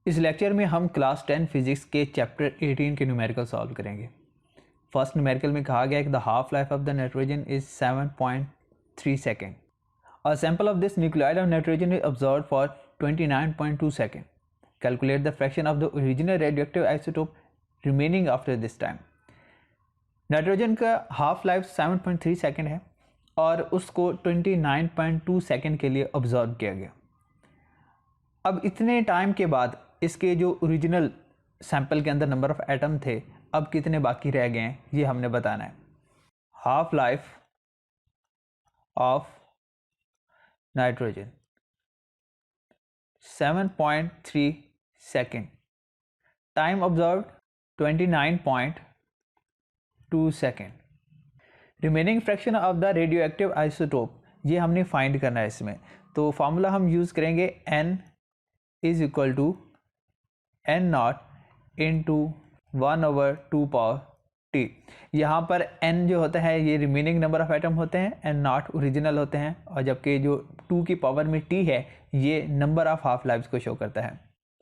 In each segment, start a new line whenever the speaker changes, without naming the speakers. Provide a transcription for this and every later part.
इस लेक्चर में हम क्लास 10 फिजिक्स के चैप्टर 18 के न्यूमेरिकल सॉल्व करेंगे। फर्स्ट न्यूमेरिकल में कहा गया है कि the half life of the nitrogen is 7.3 second. A sample of this nucleoid of nitrogen is observed for 29.2 second. Calculate the fraction of the original radioactive isotope remaining after this time. Nitrogen का half life 7.3 second है और उसको 29.2 second के लिए observe किया गया। अब इतने टाइम के बाद इसके जो ओरिजिनल सैंपल के अंदर नंबर ऑफ एटम थे अब कितने बाकी रह गए हैं ये हमने बताना है। Half life of nitrogen 7.3 second, time observed 29.2 second. Remaining fraction of the radioactive isotope ये हमने फाइंड करना है इसमें। तो फार्मूला हम यूज़ करेंगे n is equal to N naught into 1/2 power T. यहाँ पर n जो होता है ये रिमेनिंग नंबर ऑफ एटम होते हैं, एन नॉट ओरिजिनल होते हैं, और जबकि जो 2 की पावर में t है ये नंबर ऑफ हाफ लाइफ्स को शो करता है।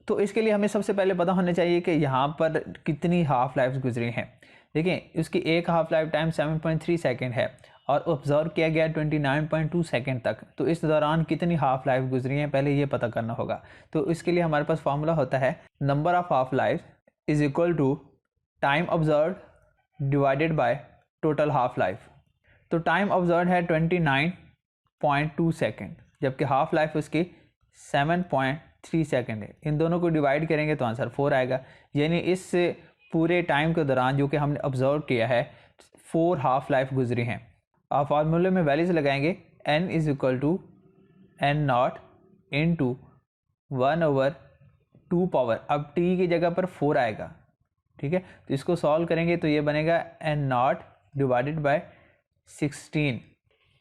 तो इसके लिए हमें सबसे पहले पता होना चाहिए कि यहाँ पर कितनी हाफ लाइफ्स गुजरी हैं। देखिए उसकी एक हाफ लाइफ टाइम 7.3 सेकेंड है और ऑब्जर्व किया गया 29.2 सेकेंड तक। तो इस दौरान कितनी हाफ लाइफ गुजरी हैं पहले ये पता करना होगा। तो इसके लिए हमारे पास फार्मूला होता है number of half life is equal to time observe divided by total half life. तो टाइम ऑब्जर्व है 29.2 सेकेंड जबकि हाफ लाइफ उसकी 7.3 सेकेंड है। इन दोनों को डिवाइड करेंगे तो आंसर 4 आएगा। यानी इस पूरे टाइम के दौरान जो कि हमने ऑब्जर्व किया है 4 हाफ लाइफ गुजरी हैं। आप फार्मूले में वैल्यूज लगाएंगे n is equal to N naught into 1/2 power, अब t की जगह पर 4 आएगा, ठीक है। तो इसको सॉल्व करेंगे तो ये बनेगा n नॉट डिवाइडेड बाय 16।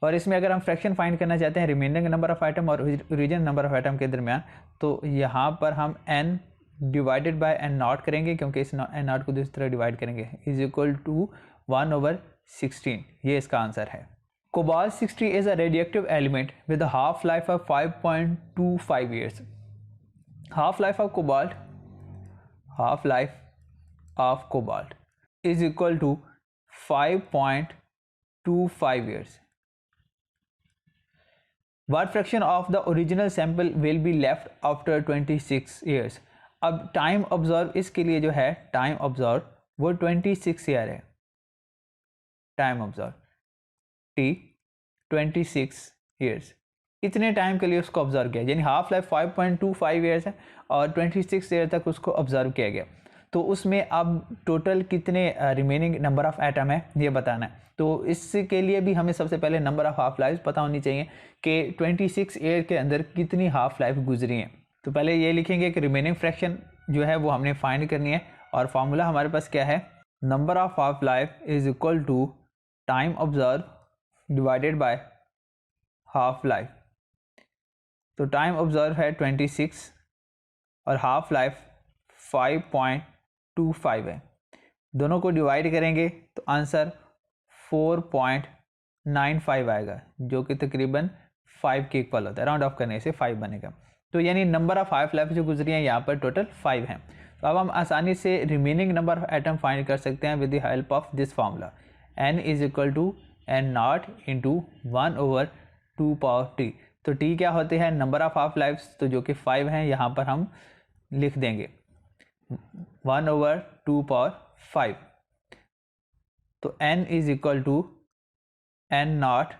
और इसमें अगर हम फ्रैक्शन फाइंड करना चाहते हैं रिमेनिंग नंबर ऑफ आइटम और ओरिजिनल नंबर ऑफ आइटम के दरमियान, तो यहाँ पर हम n divided by n not करेंगे क्योंकि इस n नॉट को दूसरी तरह डिवाइड करेंगे, इज इक्वल टू 1/16। ये इसका आंसर है। Cobalt 60 is a radioactive element with a half life of 5.25 years. Half life of cobalt is equal to 5.25 years. What fraction of the original sample will be left after 26 years? अब time observe इसके लिए जो है time observe वो 26 year है। Time observe T 26 years, इतने time के लिए उसको ऑब्जर्व किया, यानी हाफ लाइफ 5.25 ईयर्स है और 26 ईयर तक उसको ऑब्जर्व किया गया। तो उसमें अब टोटल कितने रिमेनिंग नंबर ऑफ एटम है ये बताना है। तो इसके लिए भी हमें सबसे पहले नंबर ऑफ हाफ लाइफ पता होनी चाहिए कि 26 ईयर के अंदर कितनी हाफ लाइफ गुजरी हैं। तो पहले ये लिखेंगे कि रिमेनिंग फ्रैक्शन जो है वो हमने फाइंड करनी है और फार्मूला हमारे पास क्या है, number of half life is equal to time observe divided by half life. तो टाइम ऑब्जर्व है 26 और हाफ लाइफ 5.25 है। दोनों को डिवाइड करेंगे तो आंसर 4.95 आएगा जो कि तकरीबन 5 के इक्वल होता है। राउंड ऑफ करने से 5 बनेगा। तो यानी नंबर ऑफ हाफ लाइफ जो गुजरी हैं यहाँ पर टोटल 5 हैं। तो अब हम आसानी से remaining number of atom find कर सकते हैं with the help of this formula n is equal to N naught into 1/2 power T. तो t क्या होते हैं, नंबर ऑफ हाफ लाइफ्स, तो जो कि 5 हैं यहाँ पर हम लिख देंगे 1/2 पावर 5। तो n is equal to N naught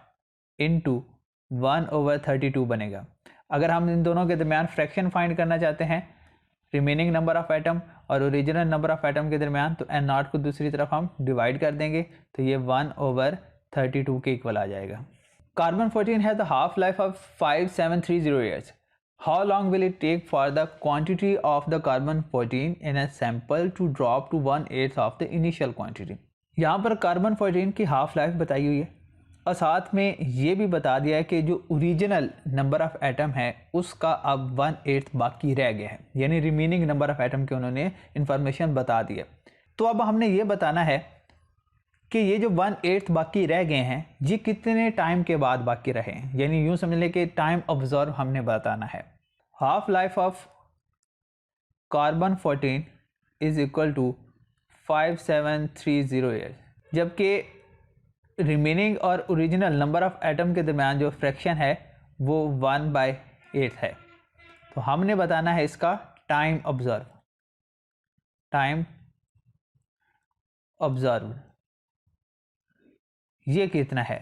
into 1/32 बनेगा। अगर हम इन दोनों के दरमियान फ्रैक्शन फाइंड करना चाहते हैं रिमेनिंग नंबर ऑफ एटम और ओरिजिनल नंबर ऑफ एटम के दरमियान, तो एन नॉट को दूसरी तरफ हम डिवाइड कर देंगे तो ये 1/32 के इक्वल आ जाएगा। कार्बन 14 है the half life of 5730 years. How long will it take for the quantity of the carbon 14 in a sample to drop to 1/8 of the initial quantity. यहाँ पर कार्बन 14 की हाफ लाइफ बताई हुई है और साथ में ये भी बता दिया है कि जो ओरिजिनल नंबर ऑफ एटम है उसका अब 1/8 बाकी रह गया है, यानी रिमेनिंग नंबर ऑफ एटम के उन्होंने इंफॉर्मेशन बता दिया। तो अब हमने ये बताना है कि ये जो 1/8 बाकी रह गए हैं ये कितने टाइम के बाद बाकी रहे हैं, यानी यूँ समझ लें कि टाइम ऑब्जर्व हमने बताना है। Half life of carbon 14 is equal to 5730 years, जबकि रिमेनिंग और ओरिजिनल नंबर ऑफ एटम के दरमियान जो फ्रैक्शन है वो 1/8 है। तो हमने बताना है इसका टाइम ऑब्जर्व ये कितना है।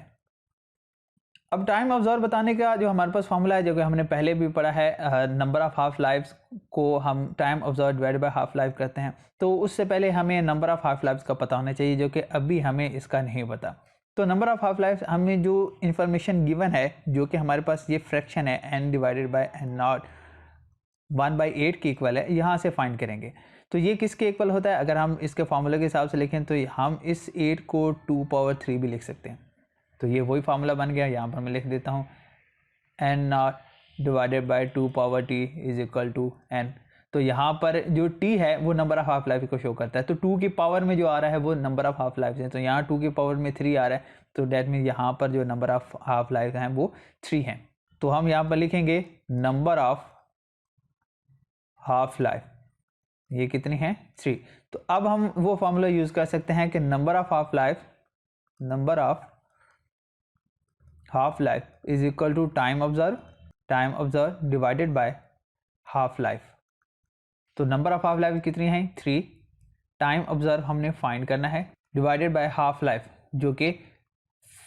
अब टाइम ऑब्जर्व बताने का जो हमारे पास फॉर्मूला है, जो कि हमने पहले भी पढ़ा है, नंबर ऑफ हाफ लाइफ्स को हम time observe divide by half life करते हैं। तो उससे पहले हमें नंबर ऑफ हाफ लाइफ्स का पता होना चाहिए, जो कि अभी हमें इसका नहीं पता। तो नंबर ऑफ हाफ लाइफ्स हमें जो इन्फॉर्मेशन गिवन है, जो कि हमारे पास ये फ्रैक्शन है n divided by n not 1/8 के इक्वल है, यहाँ से फाइंड करेंगे। तो ये किसके इक्वल होता है? अगर हम इसके फॉर्मूले के हिसाब से लिखें तो हम इस 8 को 2 पावर 3 भी लिख सकते हैं। तो ये वही फार्मूला बन गया। यहाँ पर मैं लिख देता हूँ n naught divided by 2 power t is equal to n। तो यहाँ पर जो t है वो नंबर ऑफ हाफ लाइफ को शो करता है। तो 2 की पावर में जो आ रहा है वो नंबर ऑफ हाफ लाइफ है। तो यहाँ 2 की पावर में 3 आ रहा है, तो डेट मीन यहाँ पर जो नंबर ऑफ हाफ लाइफ हैं वो 3 हैं। तो हम यहाँ पर लिखेंगे नंबर ऑफ हाफ लाइफ, ये कितनी है? 3। तो अब हम वो फॉर्मूला यूज कर सकते हैं कि number of half life is equal to time observe divided by half life. तो नंबर ऑफ हाफ लाइफ कितनी है? 3। टाइम ऑब्जर्व हमने फाइंड करना है डिवाइडेड बाय हाफ लाइफ, जो कि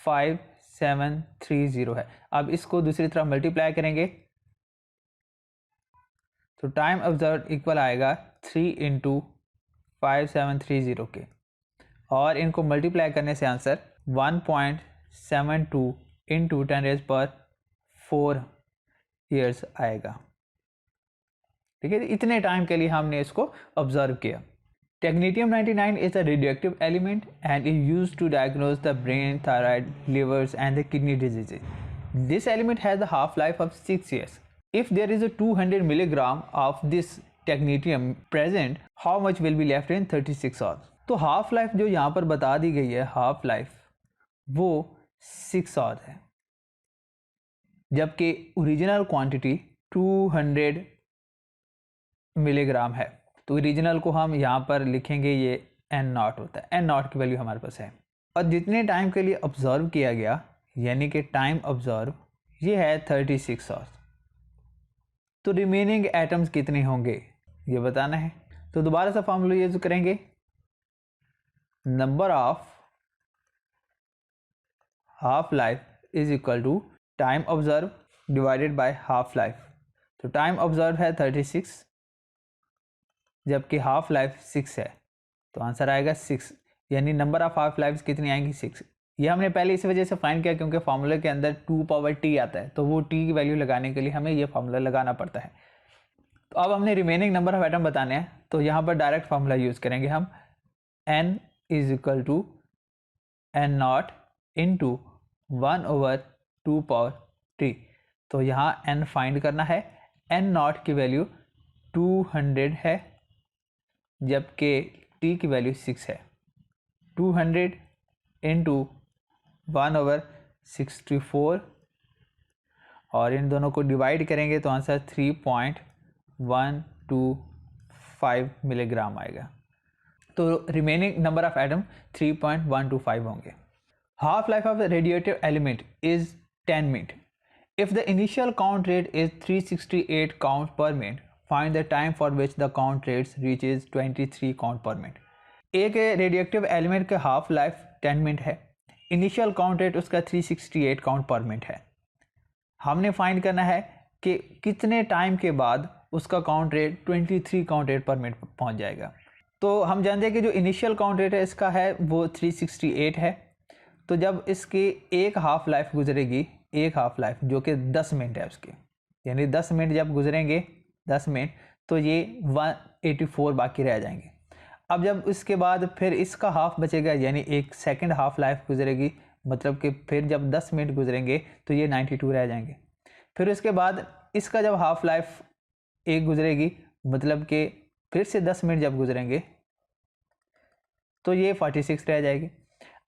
5730 है। अब इसको दूसरी तरफ मल्टीप्लाई करेंगे तो टाइम ऑब्जर्व इक्वल आएगा 3 इंटू 5730 के, और इनको मल्टीप्लाई करने से आंसर 1.72 इंटू 10⁻⁴ ईयर्स आएगा। ठीक है, इतने टाइम के लिए हमने इसको ऑब्जर्व किया। टेक्नीटियम 99 is a radioactive element and is used to diagnose the brain, thyroid, livers and the kidney diseases. This element has a half-life of 6 years. If there is a 200 milligram of this technetium present, how much will be left in 36 hours? तो half life जो यहाँ पर बता दी गई है, half life वो 6 our है, जबकि ओरिजिनल क्वांटिटी 200 मिलीग्राम है। तो ओरिजिनल को हम यहाँ पर लिखेंगे, ये n नॉट होता है, n नॉट की वैल्यू हमारे पास है। और जितने टाइम के लिए ऑब्जर्व किया गया, यानी कि टाइम ऑब्जर्व ये है 36 आवर्स। तो रिमेनिंग एटम्स कितने होंगे ये बताना है। तो दोबारा से फॉर्मूला यूज करेंगे, number of half life is equal to time observe divided by half life. तो टाइम ऑब्जर्व है 36, जबकि हाफ लाइफ 6 है, तो आंसर आएगा 6। यानी नंबर ऑफ हाफ लाइफ कितनी आएंगी? 6। ये हमने पहले इस वजह से फाइंड किया क्योंकि फार्मूले के अंदर 2 पावर t आता है, तो वो t की वैल्यू लगाने के लिए हमें ये फार्मूला लगाना पड़ता है। तो अब हमने रिमेनिंग नंबर ऑफ एटम बताने हैं, तो यहाँ पर डायरेक्ट फार्मूला यूज करेंगे हम, n is equal to n naught into 1/2 power t। तो यहाँ n फाइंड करना है, n नॉट की वैल्यू 200 है, जबकि t की वैल्यू 6 है। 200 इंटू 1/64, और इन दोनों को डिवाइड करेंगे तो आंसर 3.125 मिलीग्राम आएगा। तो रिमेनिंग नंबर ऑफ एटम 3.125 होंगे। Half life of the radioactive element is 10 minute. If the initial count rate is 368 count पर minute, find the time for which the count rates reaches 23 count पर minute. एक radioactive element का half life 10 minute है, initial count rate उसका 368 count पर minute है। हमने find करना है कि कितने टाइम के बाद उसका काउंट रेट 23 काउंट रेट पर मिनट पहुंच जाएगा। तो हम जानते हैं कि जो इनिशियल काउंट रेट है इसका है वो 368 है। तो जब इसकी एक हाफ लाइफ गुजरेगी, एक हाफ लाइफ जो कि 10 मिनट है उसकी, यानी 10 मिनट जब गुजरेंगे, 10 मिनट, तो ये 184 बाकी रह जाएंगे। अब जब इसके बाद फिर इसका हाफ बचेगा, यानी एक सेकंड हाफ लाइफ गुजरेगी, मतलब कि फिर जब 10 मिनट गुजरेंगे तो ये 92 रह जाएंगे। फिर उसके बाद इसका जब हाफ लाइफ एक गुजरेगी, मतलब कि फिर से 10 मिनट जब गुजरेंगे तो ये 46 रह जाएगी।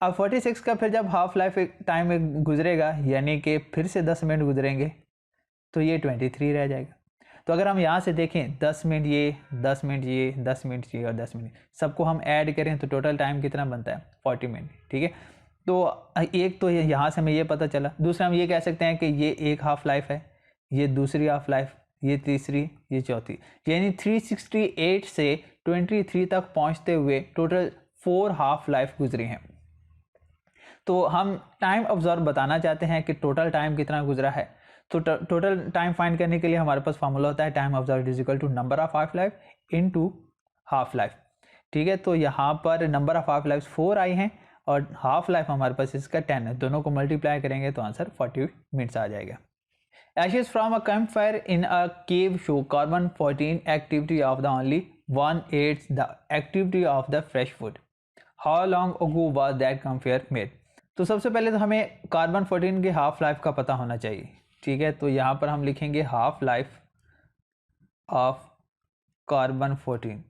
अब 46 का फिर जब हाफ लाइफ टाइम में गुजरेगा, यानी कि फिर से 10 मिनट गुजरेंगे तो ये 23 रह जाएगा। तो अगर हम यहाँ से देखें 10 मिनट ये, 10 मिनट ये, 10 मिनट ये और 10 मिनट, सबको हम ऐड करें तो टोटल टाइम कितना बनता है 40 मिनट। ठीक है, तो एक तो यहाँ से हमें ये पता चला। दूसरा हम ये कह सकते हैं कि ये एक हाफ लाइफ है, ये दूसरी हाफ लाइफ, ये तीसरी, ये चौथी, यानी 368 से 23 तक पहुँचते हुए टोटल 4 हाफ लाइफ गुजरी हैं। तो हम टाइम ऑब्जर्व बताना चाहते हैं कि टोटल टाइम कितना गुजरा है। तो टोटल टाइम फाइंड करने के लिए हमारे पास फार्मूला होता है time observe is equal to number of half life into half life. ठीक है, तो यहाँ पर नंबर ऑफ हाफ लाइफ 4 आई हैं और हाफ लाइफ हमारे पास इसका 10 है, दोनों को मल्टीप्लाई करेंगे तो आंसर 40 मिनट्स आ जाएगा। Ashes from a campfire in a cave show carbon-14 activity of the only 1/8 the activity of the fresh food. How long ago was that campfire made? तो सबसे पहले तो हमें कार्बन 14 के हाफ लाइफ का पता होना चाहिए। ठीक है, तो यहाँ पर हम लिखेंगे हाफ लाइफ ऑफ कार्बन 14।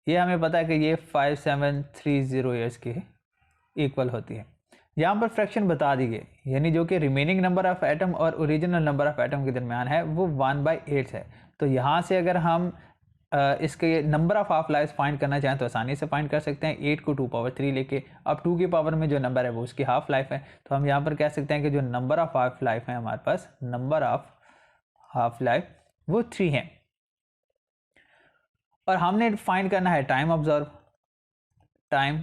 ये हमें पता है कि ये 5730 ईयर्स के इक्वल होती है। यहाँ पर फ्रैक्शन बता दी गई, यानी जो कि रिमेनिंग नंबर ऑफ एटम और ओरिजिनल नंबर ऑफ एटम के दरमियान है वो 1/8 है। तो यहाँ से अगर हम इसके number of half life find करना चाहें तो आसानी से फाइंड कर सकते हैं। 8 को 2 पावर 3 लेके, अब 2 की पावर में जो नंबर है वो उसकी हाफ लाइफ है। तो हम यहाँ पर कह सकते हैं कि जो नंबर ऑफ हाफ लाइफ है हमारे पास, नंबर ऑफ हाफ लाइफ वो 3 है। और हमने फाइंड करना है टाइम ऑब्जर्व, टाइम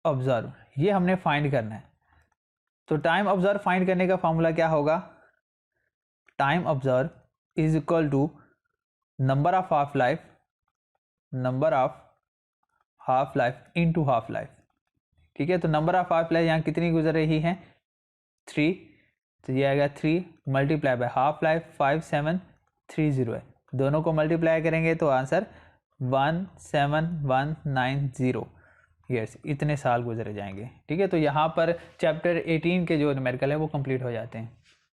ऑब्जर्व ये हमने फाइंड करना है। तो टाइम ऑब्जर्व फाइंड करने का फॉर्मूला क्या होगा, time observe is equal to number of half life, number of half life into half life. ठीक है, तो नंबर ऑफ हाफ लाइफ यहाँ कितनी गुजर रही है 3, तो ये आएगा 3 मल्टीप्लाई बाय हाफ लाइफ 5730 है। दोनों को मल्टीप्लाई करेंगे तो आंसर 17190 ईयर्स, इतने साल गुजरे जाएंगे। ठीक है, तो यहाँ पर चैप्टर 18 के जो न्यूमेरिकल है वो कंप्लीट हो जाते हैं।